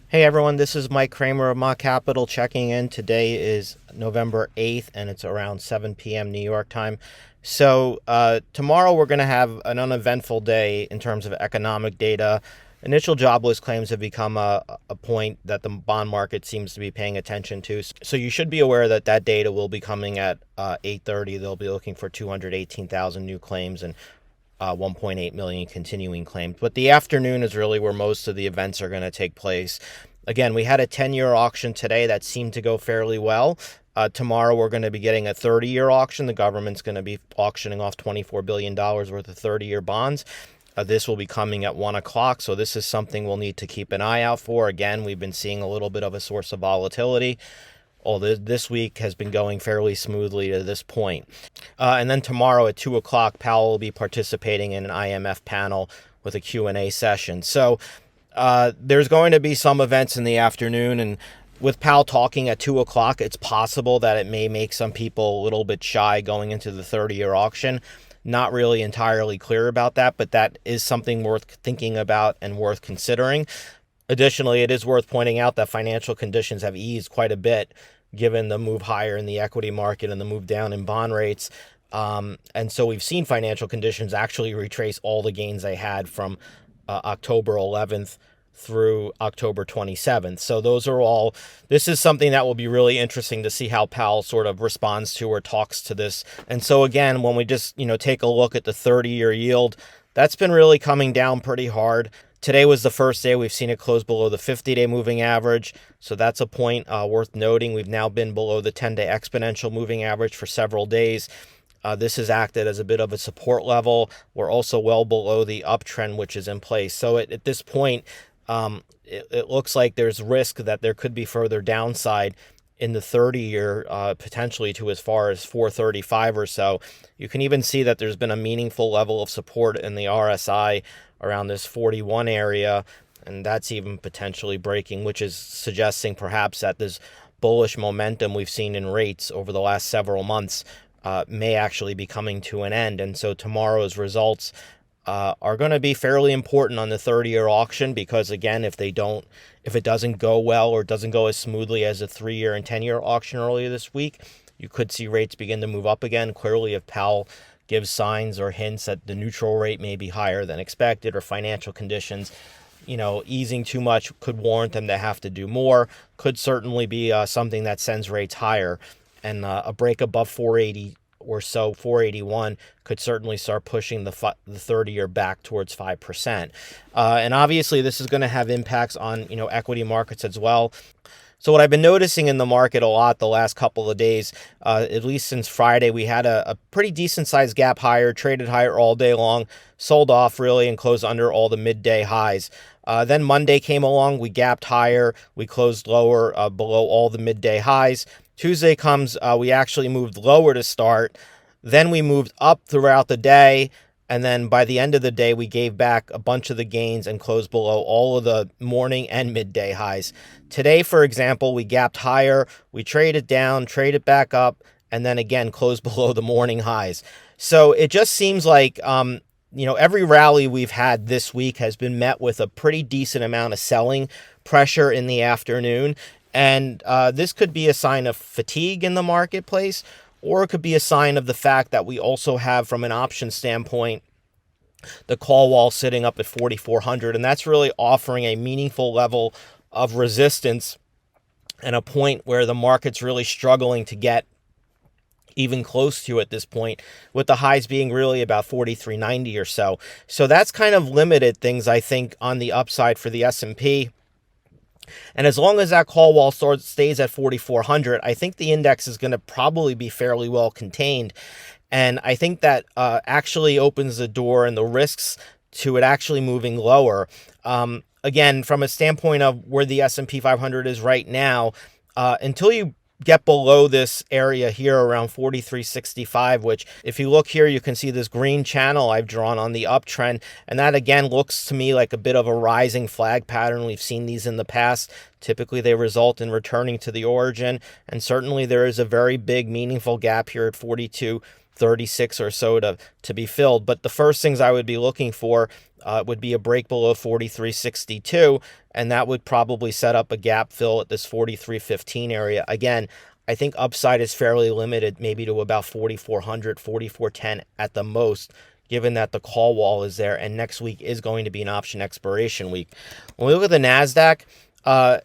Hey everyone, this is Mike Kramer of Mott Capital checking in. Today is November 8th and it's around 7 p.m. New York time. Tomorrow we're going to have an uneventful day in terms of economic data. Initial jobless claims have become a point that the bond market seems to be paying attention to. So you should be aware that that data will be coming at 8:30. They'll be looking for 218,000 new claims and 1.8 million continuing claims. But the afternoon is really where most of the events are going to take place. Again, we had a 10-year auction today that seemed to go fairly well. Tomorrow, we're going to be getting a 30-year auction. The government's going to be auctioning off $24 billion worth of 30-year bonds. This will be coming at 1 o'clock, so this is something we'll need to keep an eye out for. Again, we've been seeing a little bit of a source of volatility. Although this week has been going fairly smoothly to this point. And then tomorrow at 2 o'clock, Powell will be participating in an IMF panel with a Q&A session. So there's going to be some events in the afternoon, and with Powell talking at 2 o'clock, it's possible that it may make some people a little bit shy going into the 30-year auction. Not really entirely clear about that, but that is something worth thinking about and worth considering. Additionally, it is worth pointing out that financial conditions have eased quite a bit given the move higher in the equity market and the move down in bond rates. And so we've seen financial conditions actually retrace all the gains they had from October 11th through October 27th. So this is something that will be really interesting to see how Powell sort of responds to or talks to this. And so again, when we just, take a look at the 30-year yield, that's been really coming down pretty hard. Today was the first day we've seen it close below the 50-day moving average, so that's a point worth noting. We've now been below the 10-day exponential moving average for several days. This has acted as a bit of a support level. We're also well below the uptrend which is in place. So at this point, it looks like there's risk that there could be further downside in the 30-year, potentially to as far as 435 or so. You can even see that there's been a meaningful level of support in the RSI around this 41 area, and that's even potentially breaking, which is suggesting perhaps that this bullish momentum we've seen in rates over the last several months may actually be coming to an end. And so tomorrow's results are going to be fairly important on the 30-year auction because, again, if it doesn't go well or doesn't go as smoothly as a 3-year and 10-year auction earlier this week, you could see rates begin to move up again. Clearly, if Powell gives signs or hints that the neutral rate may be higher than expected or financial conditions, easing too much could warrant them to have to do more, could certainly be something that sends rates higher. And a break above 480 or so, 481, could certainly start pushing the 30-year back towards 5%. And obviously, this is going to have impacts on, equity markets as well. So what I've been noticing in the market a lot the last couple of days, at least since Friday, we had a pretty decent-sized gap higher, traded higher all day long, sold off really, and closed under all the midday highs. Then Monday came along, we gapped higher, we closed lower below all the midday highs. Tuesday comes, we actually moved lower to start. Then we moved up throughout the day. And then by the end of the day, we gave back a bunch of the gains and closed below all of the morning and midday highs. Today, for example, we gapped higher, we traded down, traded back up, and then again closed below the morning highs. So it just seems like, every rally we've had this week has been met with a pretty decent amount of selling pressure in the afternoon. And this could be a sign of fatigue in the marketplace, or it could be a sign of the fact that we also have, from an option standpoint, the call wall sitting up at 4,400, and that's really offering a meaningful level of resistance and a point where the market's really struggling to get even close to at this point, with the highs being really about 4,390 or so. So that's kind of limited things, I think, on the upside for the S&P. And as long as that call wall stays at 4,400, I think the index is going to probably be fairly well contained. And I think that actually opens the door and the risks to it actually moving lower. Again, from a standpoint of where the S&P 500 is right now, until you get below this area here around 4365, which if you look here, you can see this green channel I've drawn on the uptrend. And that again looks to me like a bit of a rising flag pattern. We've seen these in the past. Typically, they result in returning to the origin. And certainly there is a very big, meaningful gap here at 42 36 or so to be filled. But the first things I would be looking for would be a break below 43.62, and that would probably set up a gap fill at this 43.15 area. Again, I think upside is fairly limited, maybe to about 4,400, 4,410 at the most, given that the call wall is there, and next week is going to be an option expiration week. When we look at the NASDAQ,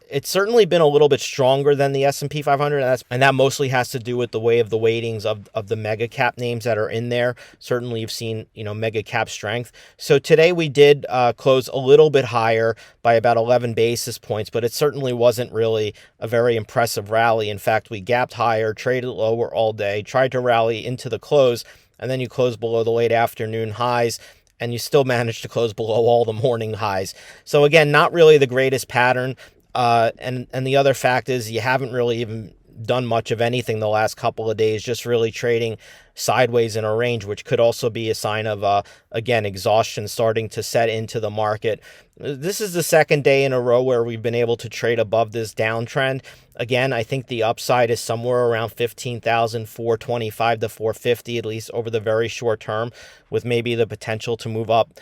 it's certainly been a little bit stronger than the S&P 500, and that mostly has to do with the way of the weightings of the mega cap names that are in there. Certainly, you've seen mega cap strength. So today we did close a little bit higher by about 11 basis points, but it certainly wasn't really a very impressive rally. In fact, we gapped higher, traded lower all day, tried to rally into the close, and then you close below the late afternoon highs, and you still managed to close below all the morning highs. So again, not really the greatest pattern. And the other fact is you haven't really even done much of anything the last couple of days, just really trading sideways in a range, which could also be a sign of, again, exhaustion starting to set into the market. This is the second day in a row where we've been able to trade above this downtrend. Again, I think the upside is somewhere around 15,425 to 450, at least over the very short term, with maybe the potential to move up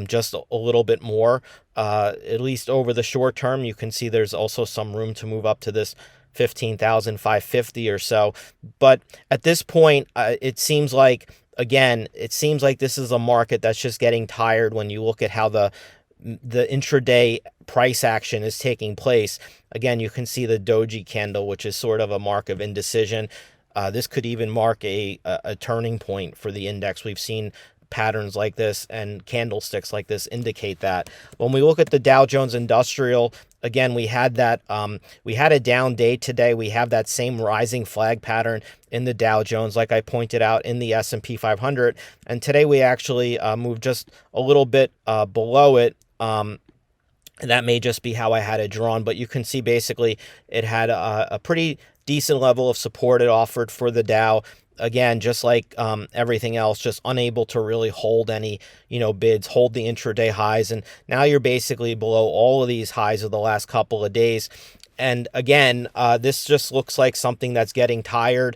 just a little bit more. At least over the short term, you can see there's also some room to move up to this 15,550 or so. But at this point, it seems like this is a market that's just getting tired when you look at how the intraday price action is taking place. Again, you can see the doji candle, which is sort of a mark of indecision. This could even mark a turning point for the index. We've seen patterns like this and candlesticks like this indicate that. When we look at the Dow Jones Industrial, again, we had a down day today. We have that same rising flag pattern in the Dow Jones, like I pointed out in the S&P 500. And today we actually moved just a little bit below it. That may just be how I had it drawn, but you can see basically it had a pretty decent level of support it offered for the Dow. Again, just like everything else, just unable to really hold any, bids, hold the intraday highs. And now you're basically below all of these highs of the last couple of days. And again, this just looks like something that's getting tired.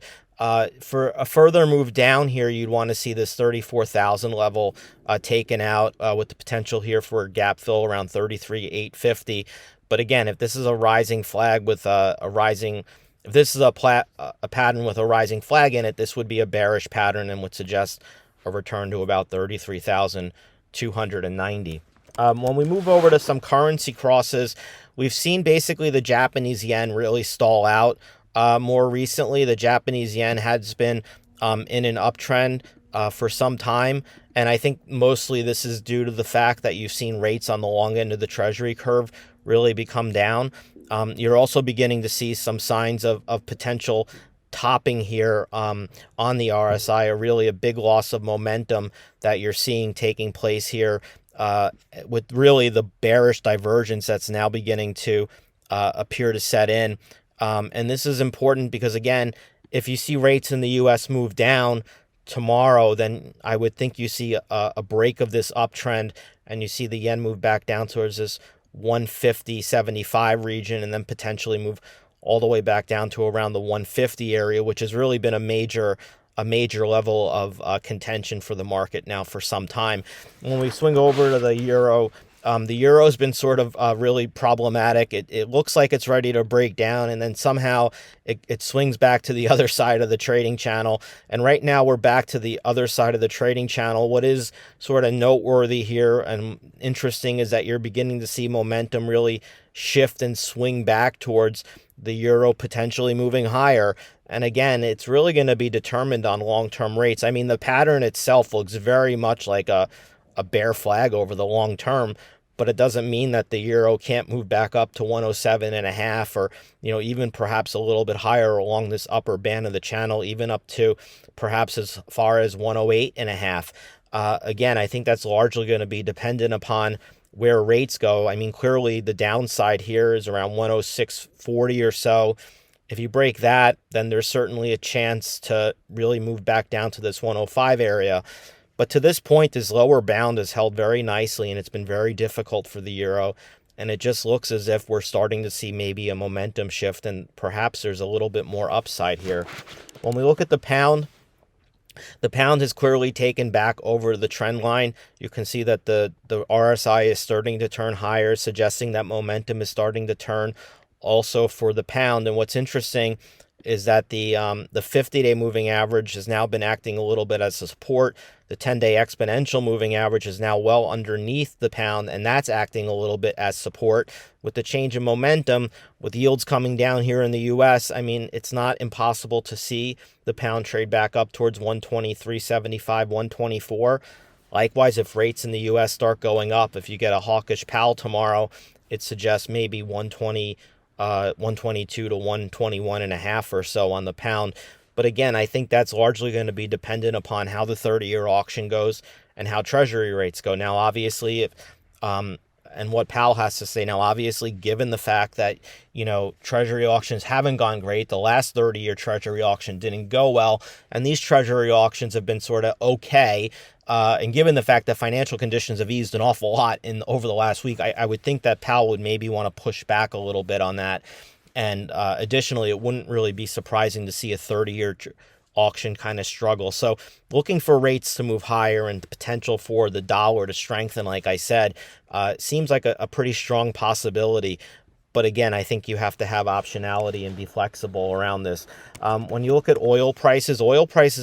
For a further move down here, you'd want to see this 34,000 level taken out with the potential here for a gap fill around 33,850. But again, if this is a rising flag with if this is a pattern with a rising flag in it, this would be a bearish pattern and would suggest a return to about 33,290. When we move over to some currency crosses, we've seen basically the Japanese yen really stall out. More recently, the Japanese yen has been in an uptrend for some time, and I think mostly this is due to the fact that you've seen rates on the long end of the Treasury curve really become down. You're also beginning to see some signs of potential topping here on the RSI, really a big loss of momentum that you're seeing taking place here with really the bearish divergence that's now beginning to appear to set in. And this is important because, again, if you see rates in the U.S. move down tomorrow, then I would think you see a break of this uptrend and you see the yen move back down towards this 150.75 region and then potentially move all the way back down to around the 150 area, which has really been a major level of contention for the market now for some time. When we swing over to the euro, the euro has been sort of really problematic. It looks like it's ready to break down, and then somehow it swings back to the other side of the trading channel. And right now we're back to the other side of the trading channel. What is sort of noteworthy here and interesting is that you're beginning to see momentum really shift and swing back towards the euro potentially moving higher. And again, it's really going to be determined on long-term rates. I mean, the pattern itself looks very much like a bear flag over the long term, but it doesn't mean that the euro can't move back up to 107.5 or, even perhaps a little bit higher along this upper band of the channel, even up to perhaps as far as 108.5. Again, I think that's largely going to be dependent upon where rates go. I mean, clearly the downside here is around 106.40 or so. If you break that, then there's certainly a chance to really move back down to this 105 area. But to this point, this lower bound has held very nicely, and it's been very difficult for the euro. And it just looks as if we're starting to see maybe a momentum shift, and perhaps there's a little bit more upside here. When we look at the pound, The pound has clearly taken back over the trend line. You can see that the RSI is starting to turn higher, suggesting that momentum is starting to turn also for the pound. And what's interesting is that the 50-day moving average has now been acting a little bit as a support. The 10-day exponential moving average is now well underneath the pound, and that's acting a little bit as support. With the change in momentum, with yields coming down here in the U.S., I mean, it's not impossible to see the pound trade back up towards 123.75, 124. Likewise, if rates in the U.S. start going up, if you get a hawkish Powell tomorrow, it suggests maybe 122 to 121 and a half or so on the pound. But again, I think that's largely going to be dependent upon how the 30-year auction goes and how treasury rates go. Now, obviously, if and what Powell has to say now, obviously, given the fact that, treasury auctions haven't gone great, the last 30-year treasury auction didn't go well, and these treasury auctions have been sort of okay. And given the fact that financial conditions have eased an awful lot over the last week, I would think that Powell would maybe want to push back a little bit on that. And additionally, it wouldn't really be surprising to see a 30-year auction kind of struggle. So looking for rates to move higher and the potential for the dollar to strengthen, like I said, seems like a pretty strong possibility. But again, I think you have to have optionality and be flexible around this. When you look at oil prices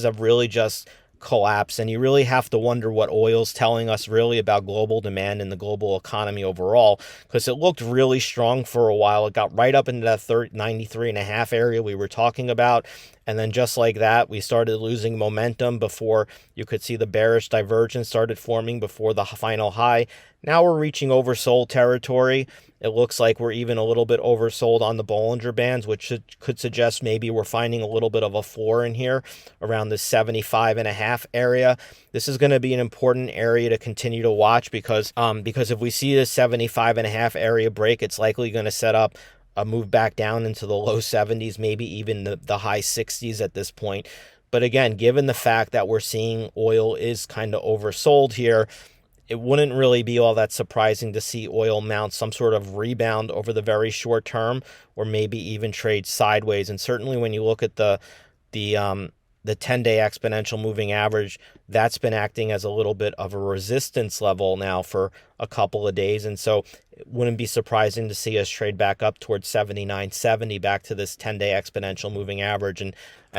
have really just collapse, and you really have to wonder what oil's telling us really about global demand and the global economy overall, because it looked really strong for a while. It got right up into that 93 and a half area we were talking about, and then just like that, we started losing momentum before you could see the bearish divergence started forming before the final high. Now we're reaching oversold territory. It looks like we're even a little bit oversold on the Bollinger Bands, which could suggest maybe we're finding a little bit of a floor in here around the 75 and a half area. This is going to be an important area to continue to watch because if we see the 75 and a half area break, it's likely going to set up a move back down into the low 70s, maybe even the high 60s at this point. But again, given the fact that we're seeing oil is kind of oversold here, it wouldn't really be all that surprising to see oil mount some sort of rebound over the very short term, or maybe even trade sideways. And certainly when you look at the 10-day exponential moving average, that's been acting as a little bit of a resistance level now for a couple of days. And so it wouldn't be surprising to see us trade back up towards 79.70, back to this 10-day exponential moving average. And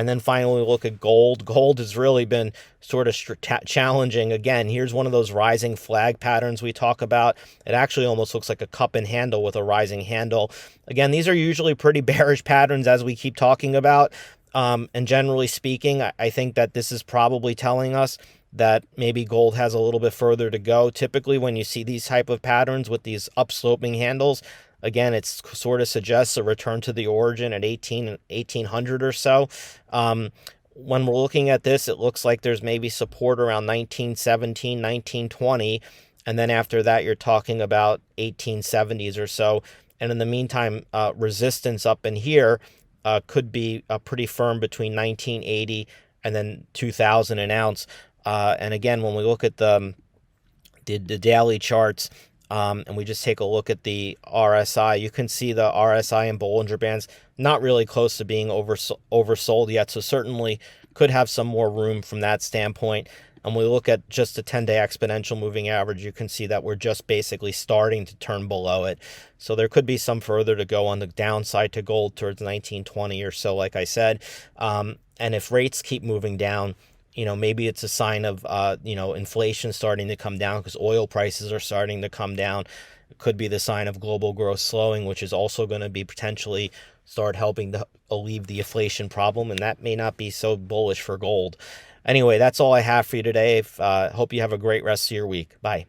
then finally look at gold. Gold has really been sort of challenging. Again, here's one of those rising flag patterns we talk about. It actually almost looks like a cup and handle with a rising handle. Again, these are usually pretty bearish patterns, as we keep talking about. And generally speaking, I think that this is probably telling us that maybe gold has a little bit further to go. Typically, when you see these type of patterns with these upsloping handles, again, it sort of suggests a return to the origin at 1800 or so. When we're looking at this, it looks like there's maybe support around 1917, 1920. And then after that, you're talking about 1870s or so. And in the meantime, resistance up in here could be pretty firm between 1980 and then 2000 an ounce. And again, when we look at the daily charts, and we just take a look at the RSI, you can see the RSI and Bollinger Bands not really close to being oversold yet, so certainly could have some more room from that standpoint. And we look at just the 10-day exponential moving average, you can see that we're just basically starting to turn below it. So there could be some further to go on the downside to gold towards 1920 or so, like I said. And if rates keep moving down, maybe it's a sign of, inflation starting to come down because oil prices are starting to come down. It could be the sign of global growth slowing, which is also going to be potentially start helping to alleviate the inflation problem, and that may not be so bullish for gold. Anyway, that's all I have for you today. Hope you have a great rest of your week. Bye.